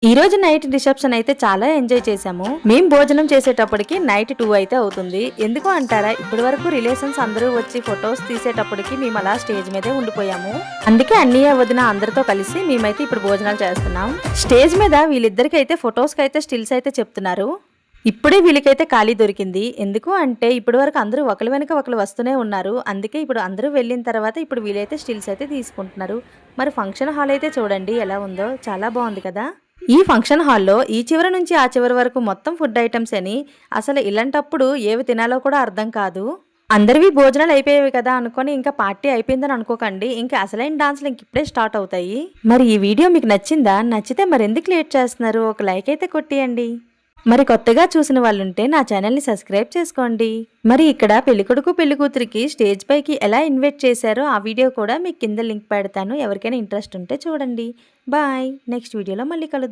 ఈ రోజు night reception అయితే చాలా ఎంజాయ్ చేసాము. మేము భోజనం చేసేటప్పటికి నైట్ 2 అయితే అవుతుంది. ఎందుకు అంటారా, ఇప్పటి వరకు రిలేషన్స్ అందరూ వచ్చి ఫొటోస్ తీసేటప్పటికి మేము అలా స్టేజ్ మీదే ఉండిపోయాము. అందుకే అన్నయ్య వదిన అందరితో కలిసి మేమైతే ఇప్పుడు భోజనాలు చేస్తున్నాం. స్టేజ్ మీద వీళ్ళిద్దరికి అయితే ఫొటోస్ కి అయితే స్టిల్స్ అయితే చెప్తున్నారు. ఇప్పుడే వీళ్ళకైతే ఖాళీ దొరికింది. ఎందుకు అంటే ఇప్పటి వరకు అందరూ ఒకరి వెనక ఒకరు వస్తూనే ఉన్నారు. అందుకే ఇప్పుడు అందరూ వెళ్ళిన తర్వాత ఇప్పుడు వీళ్ళైతే స్టిల్స్ అయితే తీసుకుంటున్నారు. మరి ఫంక్షన్ హాల్ అయితే చూడండి ఎలా ఉందో, చాలా బాగుంది కదా. ఈ ఫంక్షన్ హాల్లో ఈ చివరి నుంచి ఆ చివరి వరకు మొత్తం ఫుడ్ ఐటమ్స్ అని, అసలు ఇలాంటప్పుడు ఏవి తినాలో కూడా అర్థం కాదు. అందరివి భోజనాలు అయిపోయేవి కదా అనుకొని ఇంకా పార్టీ అయిపోయిందని అనుకోకండి. ఇంకా అసలైన డాన్స్లు ఇంక ఇప్పుడే స్టార్ట్ అవుతాయి. మరి ఈ వీడియో మీకు నచ్చిందా? నచ్చితే మరి ఎందుకు లేట్ చేస్తున్నారు? ఒక లైక్ అయితే కొట్టియండి. మరి కొత్తగా చూసిన వాళ్ళుంటే నా ఛానల్ని సబ్స్క్రైబ్ చేసుకోండి. మరి ఇక్కడ పెళ్ళికొడుకు పెళ్ళికూతురికి స్టేజ్ పైకి ఎలా ఇన్వైట్ చేశారో ఆ వీడియో కూడా మీకు కింద లింక్ పెడతాను. ఎవరికైనా ఇంట్రెస్ట్ ఉంటే చూడండి. బాయ్. నెక్స్ట్ వీడియోలో మళ్ళీ కలుద్దాం.